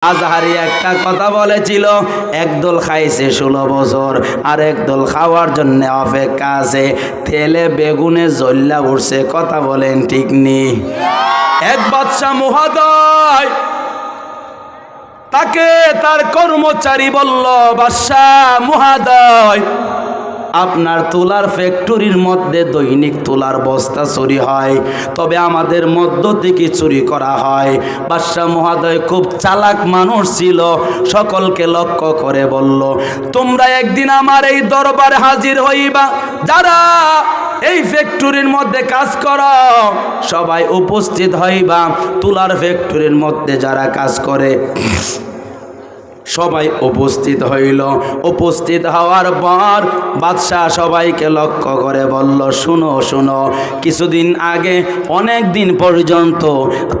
আজহারি একটা কথা বলেছিল, একদল খাইছে 16 বছর আর একদল খাওয়ার জন্য অপেক্ষা আছে। তেলে বেগুনে জ্বল্লা উঠছে, কথা বলেন ঠিক নি? এক বাদশা মহোদয়, তাকে তার কর্মচারী বলল, বাদশাহ মহোদয়, আপনার তুলার ফ্যাক্টরির মধ্যে দৈনিক তুলার বস্তা চুরি হয়, তবে আমাদের মধ্য থেকে চুরি করা হয়। বাদশাহ মহোদয় খুব চালাক মানুষ ছিল, সকলকে লক্ষ্য করে বলল, তোমরা একদিন আমার এই দরবারে হাজির হইবা, যারা এই ফ্যাক্টরির মধ্যে কাজ করো সবাই উপস্থিত হইবা। তুলার ফ্যাক্টরির মধ্যে যারা কাজ করে সবাই উপস্থিত হইল। উপস্থিত হওয়ার পর বাদশাহ সবাইকে লক্ষ্য করে বলল, শুনো শুনো, কিছুদিন আগে অনেক দিন পর্যন্ত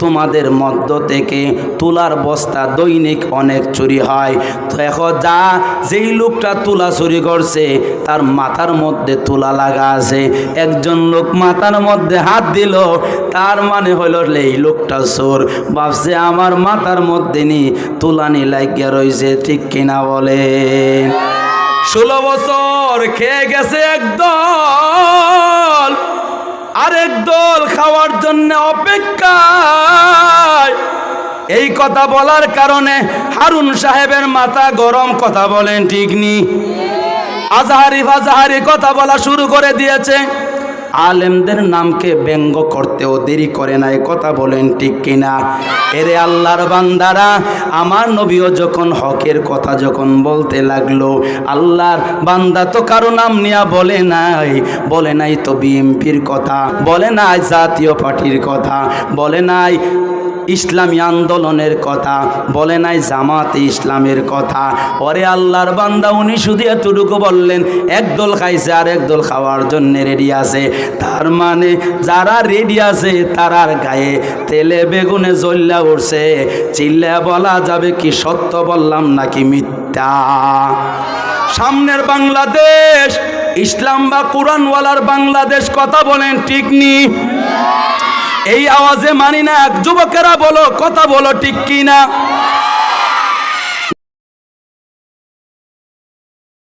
তোমাদের মধ্য থেকে তুলার বস্তা দৈনিক অনেক চুরি হয়। তো এখন যেই লোকটা তুলা চুরি করছে তার মাথার মধ্যে তুলা লাগা আছে। একজন লোক মাথার মধ্যে হাত দিল, তার মানে হলো এই লোকটা চোর। ভাবছে আমার মাথার মধ্যে নি তুলানি লাগিয়া রয়েছে, ঠিক কিনা বলেন? 16 বছর খেয়ে গেছে একদল, আরেক দল খাওয়ার জন্য অপেক্ষায়। এই কথা বলার কারণে হারুন সাহেবের মাথা গরম, কথা বলেন ঠিক নি? আজহারি ফাজহারি কথা বলা শুরু করে দিয়েছে। আলেমদের নামকে ব্যঙ্গ করতেও দেরি করে নাই, কথা বলেন ঠিক কিনা? এরে আল্লাহর বান্দারা, আমার নবীও যখন হকের কথা যখন বলতে লাগলো, আল্লাহর বান্দা তো কারো নাম নিয়া বলে নাই তো বিএনপির কথা, বলে নাই জাতীয় পার্টির কথা, বলে নাই ইসলামী আন্দোলনের কথা, বলে নাই জামাতে ইসলামের কথা। ওরে আল্লাহর বান্দা, উনি শুধু এতটুকু বললেন, একদল খাইছে আর একদল খাওয়ার জন্য রেডি আছে। তার মানে যারা রেডি আছে তারার গায়ে তেলে বেগুনে জ্বল্লা উঠছে। চিল্লা বলা যাবে কি সত্য বললাম নাকি মিথ্যা? সামনের বাংলাদেশ ইসলাম বা কোরআনওয়ালার বাংলাদেশ, কথা বলেন ঠিক নি? এই আওয়াজে মানি না, যুবকেরা বলো, কথা বলো ঠিক কিনা?